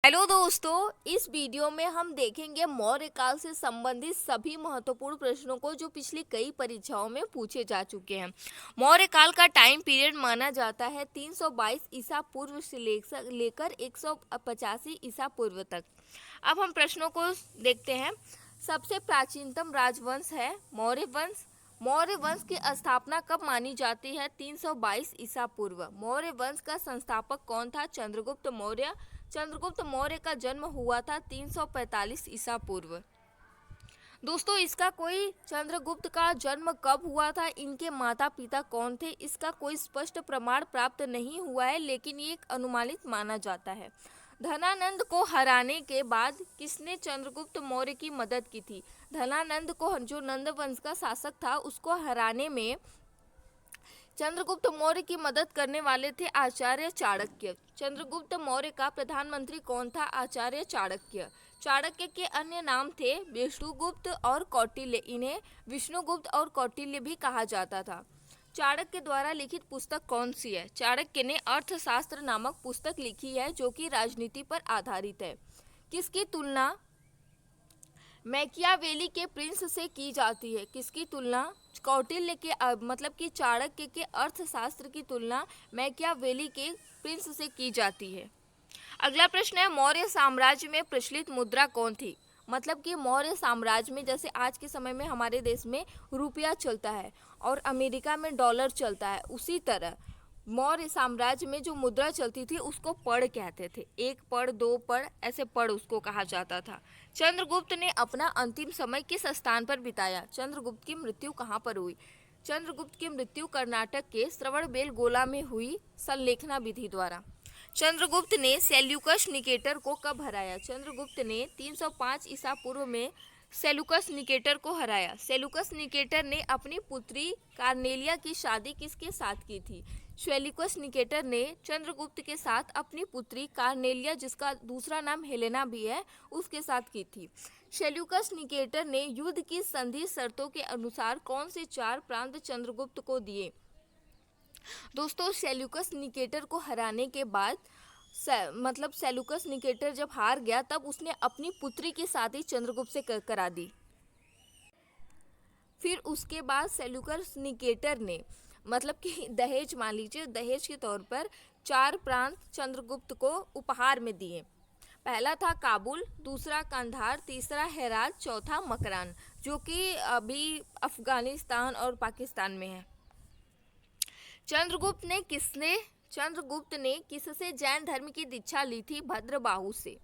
Hello दोस्तों, इस video में हम देखेंगे मौर्य काल से संबंधित सभी महत्वपूर्ण प्रश्नों को जो पिछली कई परीक्षाओं में पूछे जा चुके हैं। मौर्य काल का टाइम पीरियड माना जाता है 322 ईसा पूर्व से लेकर 185 ईसा पूर्व तक। अब हम प्रश्नों को देखते हैं। सबसे प्राचीनतम राजवंश है मौर्य वंश। मौर्य वंश की स्थापना कब मानी जाती है? 322 ईसा पूर्व। मौर्य वंश का संस्थापक कौन था? चंद्रगुप्त मौर्य। चंद्रगुप्त मौर्य का जन्म हुआ था 345 ईसा पूर्व। दोस्तों, इसका कोई चंद्रगुप्त का जन्म कब हुआ था, इनके माता पिता कौन थे, इसका कोई स्पष्ट प्रमाण प्राप्त नहीं हुआ है, लेकिन ये एक अनुमानित माना जाता है। धनानंद को हराने के बाद किसने चंद्रगुप्त मौर्य की मदद की थी? धनानंद को, जो नंद वंश का शासक था, उसको हराने में चंद्रगुप्त मौर्य की मदद करने वाले थे आचार्य चाणक्य। चंद्रगुप्त मौर्य का प्रधानमंत्री कौन था? आचार्य चाणक्य। चाणक्य के अन्य नाम थे विष्णुगुप्त और कौटिल्य। इन्हें विष्णुगुप्त और कौटिल्य भी कहा जाता था। चाणक्य द्वारा लिखित पुस्तक कौन सी है? चाणक्य ने अर्थशास्त्र नामक पुस्तक लिखी है, जो कि राजनीति पर आधारित है। किसकी तुलना मैकियावेली के प्रिंस से की जाती है? किसकी तुलना? कौटिल्य के मतलब कि चाणक्य के अर्थशास्त्र की तुलना मैकियावेली के प्रिंस से की जाती है। अगला प्रश्न है, मौर्य साम्राज्य में प्रचलित मुद्रा कौन थी? मतलब कि मौर्य साम्राज्य में, जैसे आज के समय में हमारे देश में रुपया चलता है और अमेरिका में डॉलर चलता है, उसी तरह मौर्य साम्राज्य में जो मुद्रा चलती थी उसको पड़ कहते थे। एक पड़, दो पड़, ऐसे पड़ उसको कहा जाता था। चंद्रगुप्त ने अपना अंतिम समय किस स्थान पर बिताया? चंद्रगुप्त की मृत्यु कहाँ पर हुई? चंद्रगुप्त की मृत्यु कर्नाटक के श्रवणबेलगोला में हुई संलेखना विधि द्वारा। चंद्रगुप्त ने सेल्यूकस निकेटर को कब हराया? चंद्रगुप्त ने 305 ईसा पूर्व में सेल्यूकस निकेटर को हराया। सेल्यूकस निकेटर ने अपनी पुत्री कार्नेलिया की शादी किसके साथ की थी? सेल्यूकस निकेटर ने चंद्रगुप्त के साथ अपनी पुत्री कार्नेलिया, जिसका दूसरा नाम हेलेना भी है, उसके साथ की थी। सेल्यूकस निकेटर ने युद्ध की संधि शर्तों के अनुसार कौन से 4 प्रांत चंद्रगुप्त को दिए? दोस्तों, सेल्यूकस निकेटर को हराने के बाद मतलब सेल्यूकस निकेटर जब हार गया, तब उसने अपनी पुत्री की शादी चंद्रगुप्त से करा दी। फिर उसके बाद सेल्यूकस निकेटर ने मतलब कि दहेज, मान लीजिए दहेज के तौर पर 4 प्रांत चंद्रगुप्त को उपहार में दिए। पहला था काबुल, दूसरा कंधार, तीसरा हेरात, चौथा मकरान, जो कि अभी अफगानिस्तान और पाकिस्तान में है। चंद्रगुप्त ने किससे जैन धर्म की दीक्षा ली थी? भद्रबाहु से।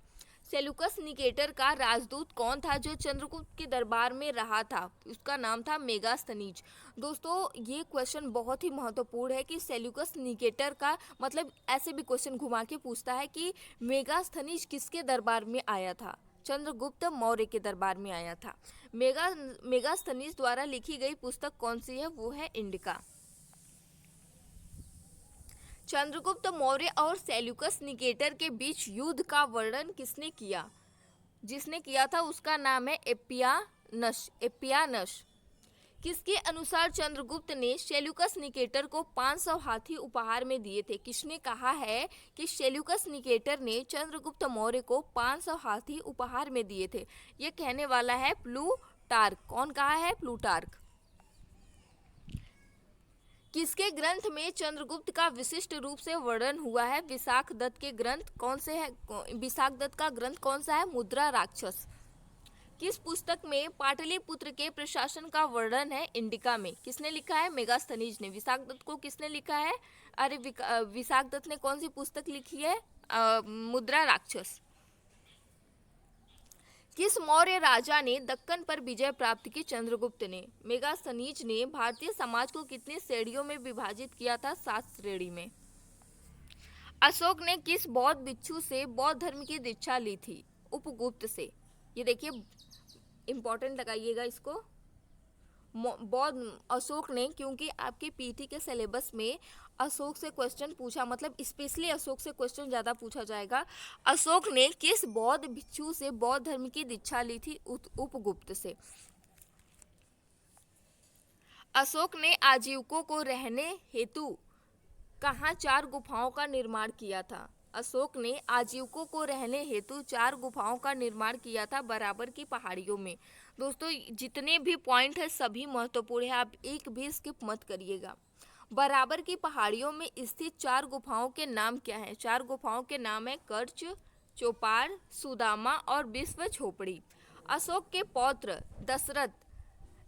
सेल्यूकस निकेटर का राजदूत कौन था जो चंद्रगुप्त के दरबार में रहा था? उसका नाम था मेगास्थनीज। दोस्तों, ये क्वेश्चन बहुत ही महत्वपूर्ण है कि सेल्यूकस निकेटर का मतलब, ऐसे भी क्वेश्चन घुमा के पूछता है कि मेगास्थनीज किसके दरबार में आया था? चंद्रगुप्त मौर्य के दरबार में आया था। मेगास्थनीज द्वारा लिखी गई पुस्तक कौन सी है? वो है इंडिका। चंद्रगुप्त मौर्य और सेल्यूकस निकेटर के बीच युद्ध का वर्णन किसने किया? जिसने किया था उसका नाम है एपियानस। किसके अनुसार चंद्रगुप्त ने सेल्यूकस निकेटर को 500 हाथी उपहार में दिए थे? किसने कहा है कि सेल्यूकस निकेटर ने चंद्रगुप्त मौर्य को 500 हाथी उपहार में दिए थे? ये कहने वाला है प्लूटार्क। कौन कहा है? प्लूटार्क। किसके ग्रंथ में चंद्रगुप्त का विशिष्ट रूप से वर्णन हुआ है? विशाखदत्त के ग्रंथ कौन से है? विशाखदत्त का ग्रंथ कौन सा है? मुद्रा राक्षस। किस पुस्तक में पाटलिपुत्र के प्रशासन का वर्णन है? इंडिका में। किसने लिखा है? मेगास्थनीज ने। विशाखदत्त को किसने लिखा है? अरे विशाखदत्त ने कौन सी पुस्तक लिखी है? मुद्रा राक्षस। किस मौर्य राजा ने दक्कन पर विजय प्राप्त की? चंद्रगुप्त ने। मेगास्थनीज ने भारतीय समाज को कितनी श्रेणियों में विभाजित किया था? 7 श्रेणी में। अशोक ने किस बौद्ध भिक्षु से बौद्ध धर्म की दीक्षा ली थी? उपगुप्त से। ये देखिए, इंपॉर्टेंट लगाइएगा इसको। बौद्ध अशोक ने, क्योंकि आपके पीटी के सिलेबस में अशोक से क्वेश्चन पूछा, मतलब स्पेशली अशोक से क्वेश्चन ज़्यादा पूछा जाएगा। अशोक ने किस बौद्ध भिक्षु से बौद्ध धर्म की दीक्षा ली थी? उपगुप्त से। अशोक ने आजीविकों को रहने हेतु कहाँ 4 गुफाओं का निर्माण किया था? अशोक ने आजीविकों को रहने हेतु 4 गुफाओं का निर्माण किया था बराबर की पहाड़ियों में। दोस्तों जितने भी पॉइंट है सभी महत्वपूर्ण है, आप एक भी स्किप मत करिएगा। बराबर की पहाड़ियों में स्थित 4 गुफाओं के नाम क्या हैं? 4 गुफाओं के नाम है कर्च, चौपार, सुदामा और विश्व झोपड़ी। अशोक के पौत्र दशरथ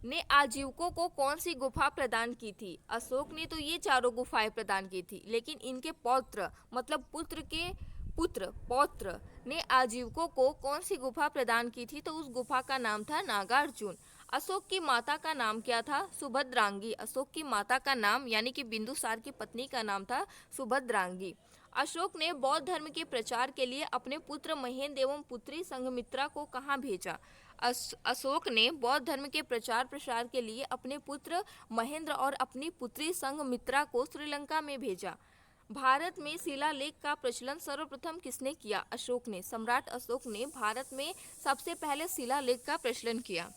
ने आजीविकों को कौन सी गुफा प्रदान की थी? अशोक ने तो ये चारों गुफाएं प्रदान की थी, लेकिन इनके पौत्र मतलब पुत्र के पुत्र पौत्र ने आजीविकों को कौन सी गुफा प्रदान की थी? तो उस गुफा का नाम था नागार्जुन। अशोक की माता का नाम क्या था? सुभद्रांगी। अशोक की माता का नाम यानी कि बिंदुसार की पत्नी का नाम था सुभद्रांगी। अशोक ने बौद्ध धर्म के प्रचार के लिए अपने पुत्र महेंद्र एवं पुत्री संघमित्रा को कहाँ भेजा? अशोक ने बौद्ध धर्म के प्रचार प्रसार के लिए अपने पुत्र महेंद्र और अपनी पुत्री संघमित्रा को श्रीलंका में भेजा। भारत में शिलालेख का प्रचलन सर्वप्रथम किसने किया? अशोक ने। सम्राट अशोक ने भारत में सबसे पहले शिलालेख का प्रचलन किया।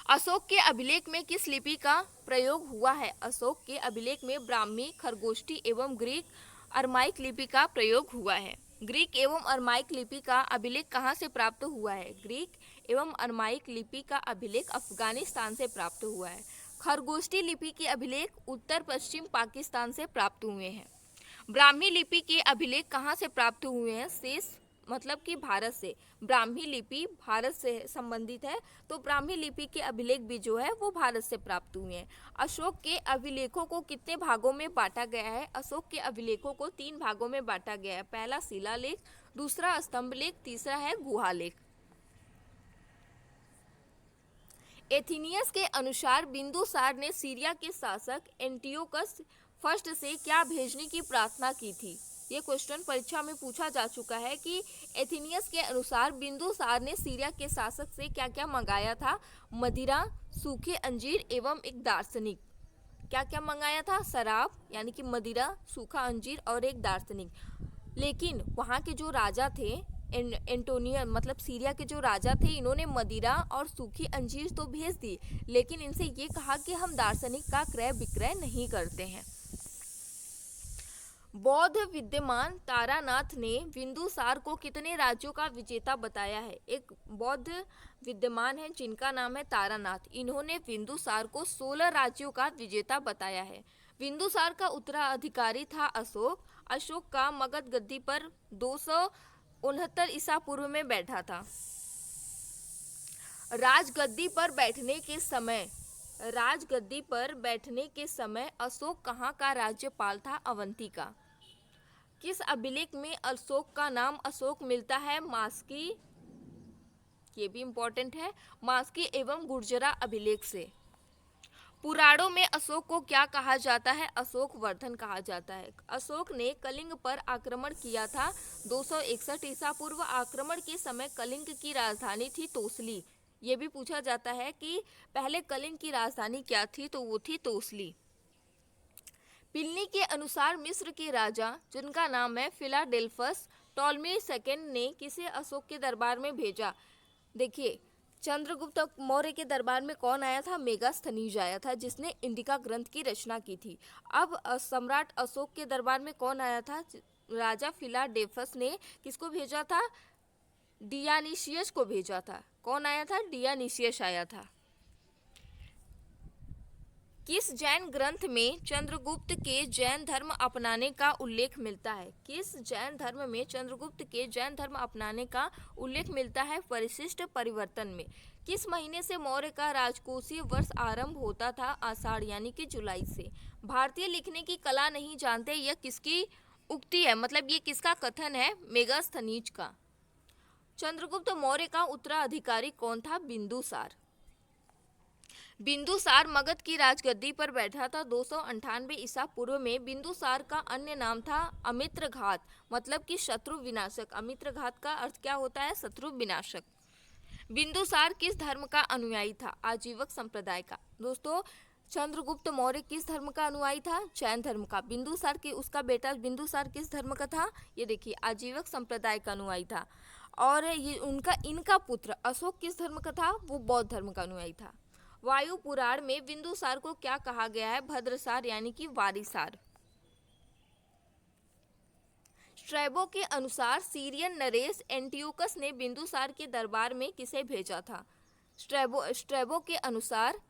अशोक के अभिलेख में किस लिपि का प्रयोग हुआ है? अशोक के अभिलेख में ब्राह्मी, खरगोष्ठी एवं ग्रीक अरमाइक लिपि का प्रयोग हुआ है। ग्रीक एवं अरमाइक लिपि का अभिलेख कहाँ से प्राप्त हुआ है? ग्रीक एवं अरमाइक लिपि का अभिलेख अफगानिस्तान से प्राप्त हुआ है। खरगोष्ठी लिपि के अभिलेख उत्तर पश्चिम पाकिस्तान से प्राप्त हुए हैं। ब्राह्मी लिपि के अभिलेख कहाँ से प्राप्त हुए हैं? शेष मतलब कि भारत से। ब्राह्मी लिपि भारत से संबंधित है, तो ब्राह्मी लिपि के अभिलेख भी जो है वो भारत से प्राप्त हुए हैं। अशोक के अभिलेखों को कितने भागों में बांटा गया है? अशोक के अभिलेखों को 3 भागों में बांटा गया है। पहला शिलालेख, दूसरा स्तंभलेख, तीसरा है गुहालेख। एथिनियस के अनुसार बिंदुसार ने सीरिया के शासक एंटियोकस फर्स्ट से क्या भेजने की प्रार्थना की थी? ये क्वेश्चन परीक्षा में पूछा जा चुका है कि एथिनियस के अनुसार बिंदुसार ने सीरिया के शासक से क्या क्या मंगाया था? मदिरा, सूखे अंजीर एवं एक दार्शनिक। क्या क्या मंगाया था? शराब यानी कि मदिरा, सूखा अंजीर और एक दार्शनिक। लेकिन वहाँ के जो राजा थे एंटोनियन मतलब सीरिया के जो राजा थे, इन्होंने मदिरा और सूखी अंजीर तो भेज दी, लेकिन इनसे ये कहा कि हम दार्शनिक का क्रय विक्रय नहीं करते हैं। बौद्ध विद्वान तारानाथ ने बिंदुसार को कितने राज्यों का विजेता बताया है? एक बौद्ध विद्वान है जिनका नाम है तारानाथ, इन्होंने बिंदुसार को 16 राज्यों का विजेता बताया है। बिंदुसार का उत्तराधिकारी था अशोक। अशोक का मगध गद्दी पर 269 ईसा पूर्व में बैठा था। राजगद्दी पर बैठने के समय अशोक कहाँ का राज्यपाल था? अवंती का। किस अभिलेख में अशोक का नाम अशोक मिलता है? मास्की, ये भी इम्पोर्टेंट है, मास्की एवं गुर्जरा अभिलेख से। पुराणों में अशोक को क्या कहा जाता है? अशोक वर्धन कहा जाता है। अशोक ने कलिंग पर आक्रमण किया था 261 ईसा पूर्व। आक्रमण के समय कलिंग की राजधानी थी तोसली। ये भी पूछा जाता है कि पहले कलिंग की राजधानी क्या थी, तो वो थी तोसली। पिलनी के अनुसार मिस्र के राजा जिनका नाम है फिलाडेल्फस टॉलमी सेकंड ने किसे अशोक के दरबार में भेजा? देखिए, चंद्रगुप्त मौर्य के दरबार में कौन आया था? मेगास्थनीज आया था, जिसने इंडिका ग्रंथ की रचना की थी। अब सम्राट अशोक के दरबार में कौन आया था? राजा फिलाडेल्फस ने किसको भेजा था? डियानिशियस को भेजा था। कौन आया था? डियानिशियस आया था। किस जैन ग्रंथ में चंद्रगुप्त के जैन धर्म अपनाने का उल्लेख मिलता है? किस जैन धर्म में चंद्रगुप्त के जैन धर्म अपनाने का उल्लेख मिलता है? परिशिष्ट परिवर्तन में। किस महीने से मौर्य का राजकोषीय वर्ष आरंभ होता था? आषाढ़ यानी कि जुलाई से। भारतीय लिखने की कला नहीं जानते, यह किसकी उक्ति है? मतलब ये किसका कथन है? मेगास्थनीज का। चंद्रगुप्त मौर्य का उत्तराधिकारी कौन था? बिंदुसार। बिंदुसार मगध की राजगद्दी पर बैठा था 298 ईसा पूर्व में। बिंदुसार का अन्य नाम था अमित्रघात, मतलब कि शत्रु विनाशक। अमित्रघात का अर्थ क्या होता है? शत्रु विनाशक। बिंदुसार किस धर्म का अनुयायी था? आजीवक संप्रदाय का। दोस्तों, चंद्रगुप्त मौर्य किस धर्म का अनुयायी था? जैन धर्म का। बिंदुसार की उसका बेटा बिंदुसार किस धर्म का था? ये देखिए, आजीवक संप्रदाय का अनुयायी था। और ये इनका पुत्र अशोक किस धर्म का था? वो बौद्ध धर्म का अनुयायी था। वायु पुराण में बिंदुसार को क्या कहा गया है? भद्रसार यानी कि वारिसार। स्ट्रैबो के अनुसार सीरियन नरेश एंटियोकस ने बिंदुसार के दरबार में किसे भेजा था? स्ट्रैबो के अनुसार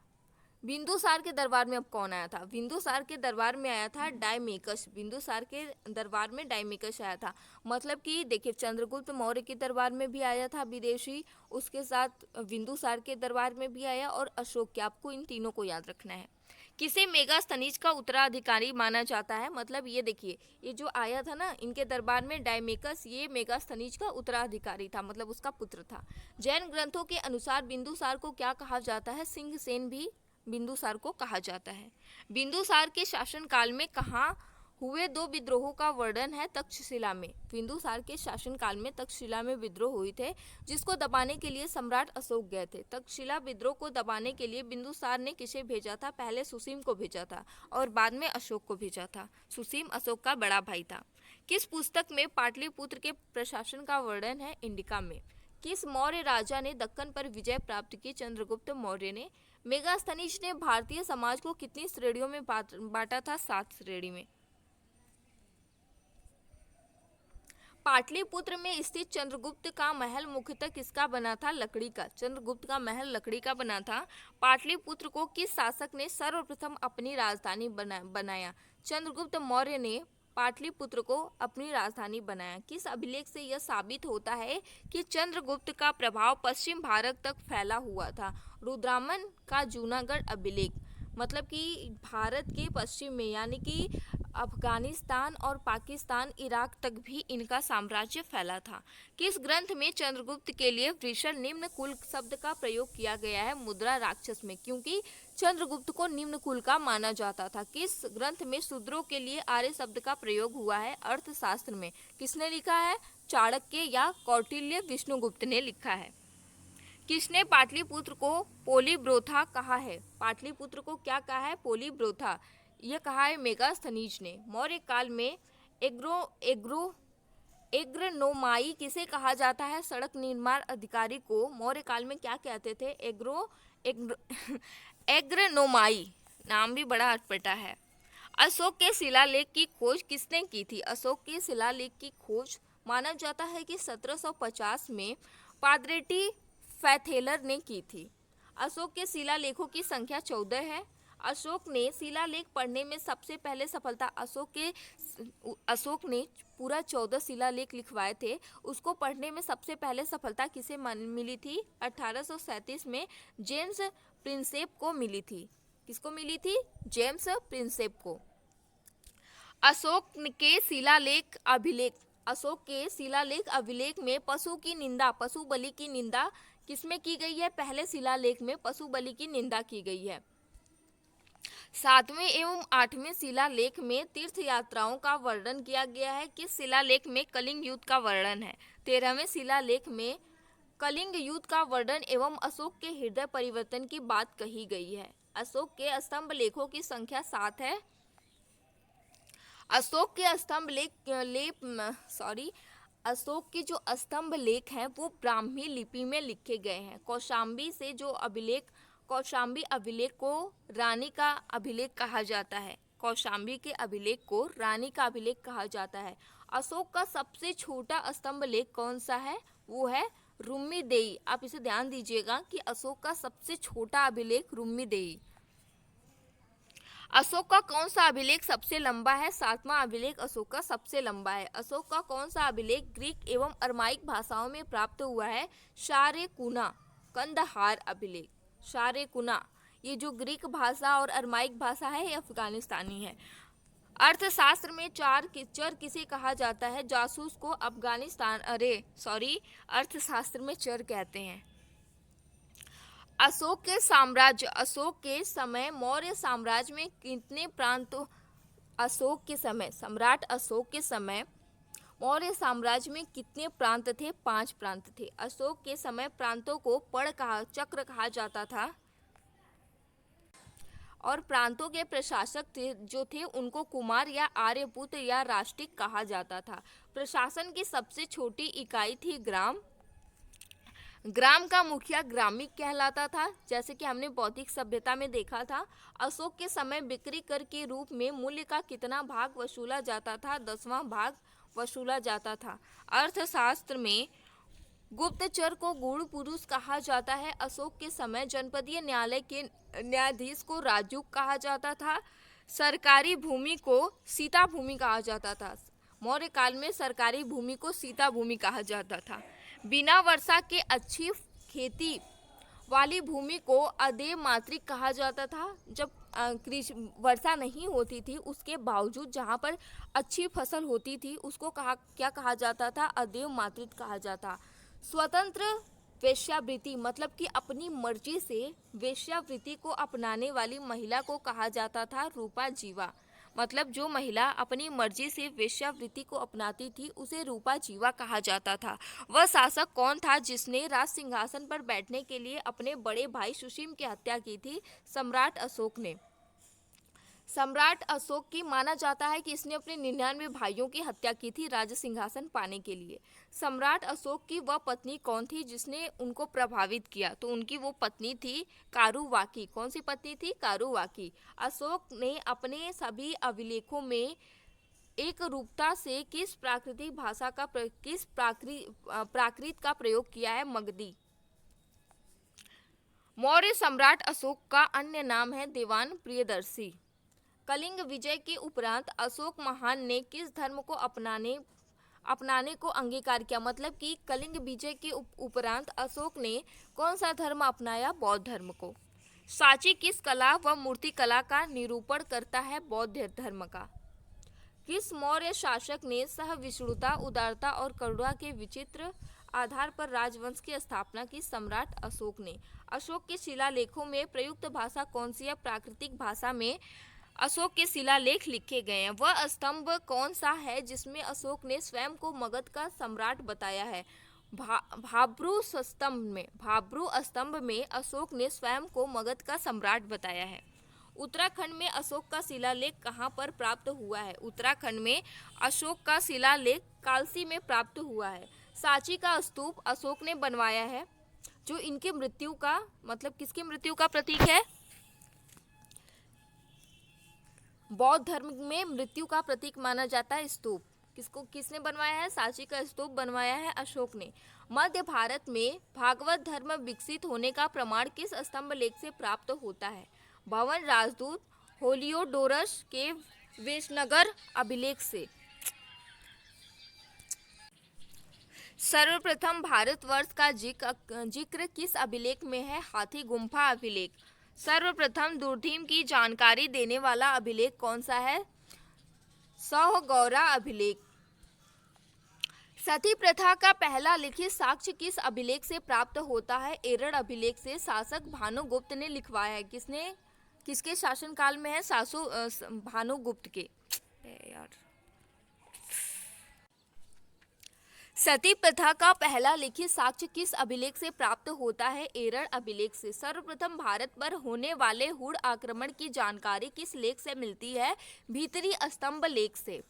बिंदुसार के दरबार में अब कौन आया था? बिंदुसार के दरबार में आया था डायमेकस। बिंदुसार के दरबार में डायमेकस आया था। मतलब कि देखिए, चंद्रगुप्त मौर्य के दरबार में भी आया था विदेशी, उसके साथ बिंदुसार के दरबार में भी आया, और अशोक के। आपको इन तीनों को याद रखना है। किसे मेगास्थनीज का उत्तराधिकारी माना जाता है? मतलब ये देखिए, ये जो आया था ना इनके दरबार में डायमेकस, ये मेगास्थनीज का उत्तराधिकारी था, मतलब उसका पुत्र था। जैन ग्रंथों के अनुसार बिंदुसार को क्या कहा जाता है? सिंहसेन भी बिंदुसार को कहा जाता है। बिंदुसार के शासनकाल में कहाँ हुए दो विद्रोहों का वर्णन है? तक्षशिला में। बिंदुसार के शासनकाल में तक्षशिला में विद्रोह हुए थे, जिसको दबाने के लिए सम्राट अशोक गए थे। तक्षशिला विद्रोह को दबाने के लिए बिंदुसार ने किसे भेजा था? पहले सुसीम को भेजा था और बाद में अशोक को भेजा था। सुसीम अशोक का बड़ा भाई था। किस पुस्तक में पाटलिपुत्र के प्रशासन का वर्णन है? इंडिका में। किस मौर्य राजा ने दक्कन पर विजय प्राप्त की? चंद्रगुप्त मौर्य ने। मेगास्थनीज ने भारतीय समाज को कितनी श्रेणियों में बांटा था? 7 श्रेणी में। पाटलिपुत्र में स्थित चंद्रगुप्त का महल मुख्यतः किसका बना था? लकड़ी का। चंद्रगुप्त का महल लकड़ी का बना था। पाटलिपुत्र को किस शासक ने सर्वप्रथम अपनी राजधानी बनाया? चंद्रगुप्त मौर्य ने पाटलिपुत्र को अपनी राजधानी बनाया। किस अभिलेख से यह साबित होता है कि चंद्रगुप्त का प्रभाव पश्चिम भारत तक फैला हुआ था? रुद्रमन का जूनागढ़ अभिलेख। मतलब कि भारत के पश्चिम में, यानी कि अफगानिस्तान और पाकिस्तान, इराक तक भी इनका साम्राज्य फैला था। किस ग्रंथ में चंद्रगुप्त के लिए वृषण निम्न कुल शब्द का प्रयोग किया गया है? मुद्रा राक्षस में, क्योंकि चंद्रगुप्त को निम्न कुल का माना जाता था। किस ग्रंथ में शूद्रों के लिए आर्य शब्द का प्रयोग हुआ है? अर्थशास्त्र में। किसने लिखा है? चाणक्य या कौटिल्य? विष्णुगुप्त ने लिखा है। किसने पाटलिपुत्र को पोलीब्रोथा कहा है? पाटलिपुत्र को क्या कहा है? पोलीब्रोथा। यह कहा है मेगास्थनीज ने। मौर्य काल में एग्रोनोमाई किसे कहा जाता है? सड़क निर्माण अधिकारी को मौर्य काल में क्या कहते थे? एग्रोनोमाई। नाम भी बड़ा अटपटा है। अशोक के शिलालेख की खोज किसने की थी? अशोक के शिलालेख की खोज माना जाता है कि 1750 में पादरेटी फैथेलर ने की थी। अशोक के शिलालेखों की संख्या 14 है। अशोक ने शिलालेख पढ़ने में सबसे पहले सफलता अशोक ने पूरा 14 शिलालेख लिखवाए थे। उसको पढ़ने में सबसे पहले सफलता किसे मिली थी? 1837 में जेम्स प्रिंसेप को मिली थी। किसको मिली थी? जेम्स प्रिंसेप को। अशोक के शिलालेख अभिलेख में पशु बलि की निंदा किसमें की गई है? पहले शिलालेख में पशु बलि की निंदा की गई है। 7वें एवं 8वें शिलालेख में तीर्थ यात्राओं का वर्णन किया गया है। किस शिलालेख में कलिंग युद्ध का वर्णन है? 13वें शिलालेख में कलिंग युद्ध का वर्णन एवं अशोक के हृदय परिवर्तन की बात कही गई है। अशोक के स्तंभ लेखों की संख्या 7 है। अशोक के जो स्तंभ लेख हैं वो ब्राह्मी लिपि में लिखे गए हैं। कौशाम्बी अभिलेख को रानी का अभिलेख कहा जाता है। कौशाम्बी के अभिलेख को रानी का अभिलेख कहा जाता है। अशोक का सबसे छोटा स्तंभ लेख कौन सा है? वो है रुम्मीदेई। आप इसे ध्यान दीजिएगा कि अशोक का सबसे छोटा अभिलेख रुम्मीदेई। अशोक का कौन सा अभिलेख सबसे लंबा है? 7वां अभिलेख अशोक का सबसे लंबा है। अशोक का कौन सा अभिलेख ग्रीक एवं अरमाइक भाषाओं में प्राप्त हुआ है? शारेकुना कंदहार अभिलेख। शारेकुना, ये जो ग्रीक भाषा और अरमाइक भाषा है ये अफगानिस्तानी है। अर्थशास्त्र में चर किसे कहा जाता है? जासूस को अर्थशास्त्र में चर कहते हैं। अशोक के समय मौर्य साम्राज्य में कितने प्रांतों सम्राट अशोक के समय मौर्य साम्राज्य में कितने प्रांत थे? 5 प्रांत थे। अशोक के समय प्रांतों को चक्र कहा जाता था और प्रांतों के प्रशासक जो थे उनको कुमार या आर्यपुत्र या राष्ट्रिक कहा जाता था। प्रशासन की सबसे छोटी इकाई थी ग्राम का मुखिया ग्रामिक कहलाता था, जैसे कि हमने बौद्धिक सभ्यता में देखा था। अशोक के समय बिक्री कर के रूप में मूल्य का कितना भाग वसूला जाता था? 10वां भाग वसूला जाता था। अर्थशास्त्र में गुप्तचर को गूढ़ पुरुष कहा जाता है। अशोक के समय जनपदीय न्यायालय के न्यायाधीश को राजूक कहा जाता था। सरकारी भूमि को सीता भूमि कहा जाता था। मौर्य काल में सरकारी भूमि को सीता भूमि कहा जाता था। बिना वर्षा के अच्छी खेती वाली भूमि को अदेय मातृक कहा जाता था। जब वर्षा नहीं होती थी उसके बावजूद जहाँ पर अच्छी फसल होती थी उसको क्या कहा जाता था? अदेय मातृक कहा जाता। स्वतंत्र वेश्यावृत्ति मतलब कि अपनी मर्जी से वेश्यावृत्ति को अपनाने वाली महिला को कहा जाता था रूपा जीवा। मतलब जो महिला अपनी मर्जी से वेश्यावृत्ति को अपनाती थी उसे रूपा जीवा कहा जाता था। वह शासक कौन था जिसने राज सिंहासन पर बैठने के लिए अपने बड़े भाई सुसीम की हत्या की थी? सम्राट अशोक ने। सम्राट अशोक की माना जाता है कि इसने अपने 99 भाइयों की हत्या की थी राज सिंहासन पाने के लिए। सम्राट अशोक की वह पत्नी कौन थी जिसने उनको प्रभावित किया? तो उनकी वो पत्नी थी कारुवाकी। कौन सी पत्नी थी? कारुवाकी। अशोक ने अपने सभी अभिलेखों में एक रूपता से किस प्राकृतिक भाषा का प्राकृत का प्रयोग किया है? मगधी। मौर्य सम्राट अशोक का अन्य नाम है देवान प्रियदर्शी। कलिंग विजय के उपरांत अशोक महान ने किस धर्म को अपनाने को अंगीकार किया? मतलब कि कलिंग विजय के उपरांत अशोक ने कौन सा धर्म अपनाया? बौद्ध धर्म को। सांची किस कला व मूर्ति कला का निरूपण करता है? बौद्ध धर्म का। किस मौर्य शासक ने सहिष्णुता, उदारता और करुणा के विचित्र आधार पर राजवंश की स्थापना की? सम्राट अशोक ने। अशोक के शिलालेखों में प्रयुक्त भाषा कौन सी है? प्राकृतिक भाषा में अशोक के शिलालेख लिखे गए हैं। वह स्तंभ कौन सा है जिसमें अशोक ने स्वयं को मगध का सम्राट बताया है? भाब्रू स्तंभ में अशोक ने स्वयं को मगध का सम्राट बताया है। उत्तराखंड में अशोक का शिलालेख कहाँ पर प्राप्त हुआ है? उत्तराखंड में अशोक का शिलालेख कालसी में प्राप्त हुआ है। सांची का स्तूप अशोक ने बनवाया है, जो इनकी मृत्यु का मतलब किसकी मृत्यु का प्रतीक है? बौद्ध धर्म में मृत्यु का प्रतीक माना जाता है स्तूप। किसने बनवाया है? सांची का स्तूप बनवाया है अशोक ने। मध्य भारत में भागवत धर्म विकसित होने का प्रमाण किस स्तंभ लेख से प्राप्त होता है? भवन राजदूत होलियोडोरस के वेशनगर अभिलेख से। सर्वप्रथम भारतवर्ष का जिक्र किस अभिलेख में है? हाथी गुम्फा अभिलेख। सर्वप्रथम दुर्धीम की जानकारी देने वाला अभिलेख कौन सा है? सौगौरा अभिलेख। सती प्रथा का पहला लिखित साक्ष्य किस अभिलेख से प्राप्त होता है? एरड़ अभिलेख से। शासक भानुगुप्त ने लिखवाया है। किसके शासनकाल में है? भानुगुप्त के। यार, सती प्रथा का पहला लिखित साक्ष्य किस अभिलेख से प्राप्त होता है? एरड़ अभिलेख से। सर्वप्रथम भारत पर होने वाले हुड़ आक्रमण की जानकारी किस लेख से मिलती है? भीतरी स्तंभ लेख से।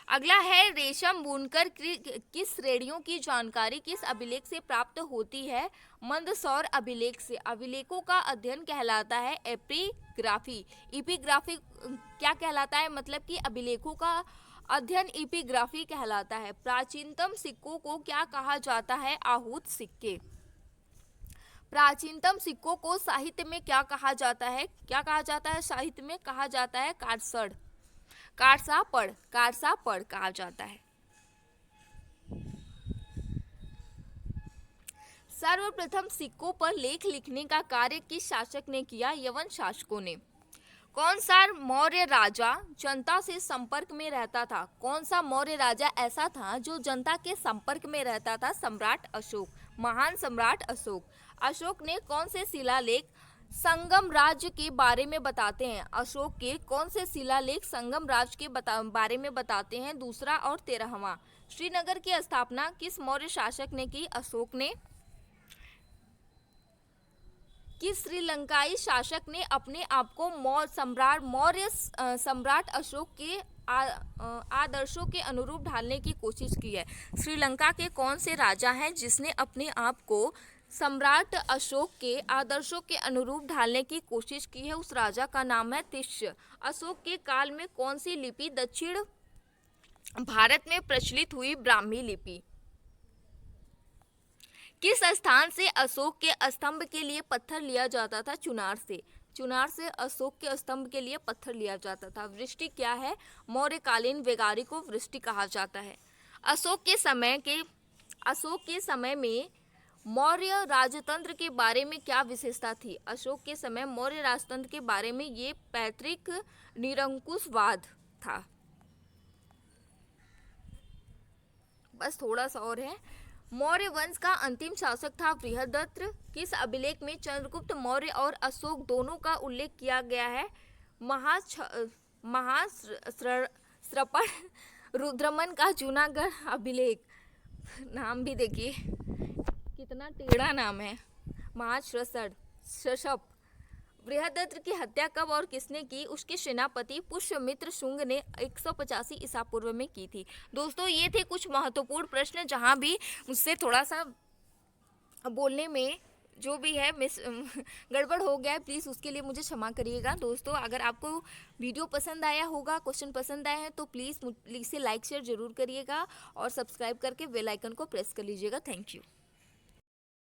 अगला है रेशम बुनकर किस श्रेणियों की जानकारी किस अभिलेख से प्राप्त होती है? मंदसौर अभिलेख से। अभिलेखों का अध्ययन कहलाता है एपिग्राफी। एपिग्राफी क्या कहलाता है? मतलब कि अभिलेखों का अध्ययन एपिग्राफी कहलाता है। प्राचीनतम सिक्कों को क्या कहा जाता है? आहूत सिक्के। प्राचीनतम सिक्कों को साहित्य में क्या कहा जाता है? क्या कहा जाता है? साहित्य में कहा जाता है कारसापड़ कहा जाता है। सर्वप्रथम सिक्कों पर लेख लिखने का कार्य किस शासक ने किया? यवन शासकों ने। कौन सा मौर्य राजा जनता से संपर्क में रहता था? कौन सा मौर्य राजा ऐसा था जो जनता के संपर्क में रहता था? सम्राट अशोक, महान सम्राट अशोक। अशोक ने कौन से शिलालेख संगम राज्य के बारे में बताते हैं? अशोक के कौन से शिलालेख संगम राज्य के बारे में बताते हैं? दूसरा और 13वां। श्रीनगर की स्थापना किस मौर्य शासक ने की? अशोक ने। किस श्रीलंकाई शासक ने अपने आप को मौर्य सम्राट अशोक के आदर्शों के अनुरूप ढालने की कोशिश की है? श्रीलंका के कौन से राजा हैं जिसने अपने आप को सम्राट अशोक के आदर्शों के अनुरूप ढालने की कोशिश की है? उस राजा का नाम है तिष्य। अशोक के काल में कौन सी लिपि दक्षिण भारत में प्रचलित हुई ब्राह्मी लिपि? किस स्थान से अशोक के स्तंभ के लिए पत्थर लिया जाता था? चुनार से। चुनार से अशोक के स्तंभ के लिए पत्थर लिया जाता था। वृष्टि क्या है? मौर्यकालीन वेगारी को वृष्टि कहा जाता है। अशोक के समय में मौर्य राजतंत्र के बारे में क्या विशेषता थी? अशोक के समय मौर्य राजतंत्र के बारे में ये पैतृक निरंकुशवाद था। बस थोड़ा सा और है। मौर्य वंश का अंतिम शासक था बृहदत्त। किस अभिलेख में चंद्रगुप्त मौर्य और अशोक दोनों का उल्लेख किया गया है? महाश्रपण रुद्रमन का जूनागढ़ अभिलेख। नाम भी देखिए कितना टेढ़ा नाम है, महाश्रषप। बृहदत्त की हत्या कब और किसने की? उसके सेनापति पुष्यमित्र शुंग ने 185 ईसा पूर्व में की थी। दोस्तों ये थे कुछ महत्वपूर्ण प्रश्न जहां भी मुझसे थोड़ा सा बोलने में जो भी है मिस गड़बड़ हो गया है, प्लीज़ उसके लिए मुझे क्षमा करिएगा। दोस्तों अगर आपको वीडियो पसंद आया होगा, क्वेश्चन पसंद आए हैं तो प्लीज़ इसे लाइक शेयर ज़रूर करिएगा और सब्सक्राइब करके बेल आइकन को प्रेस कर लीजिएगा। Thank you.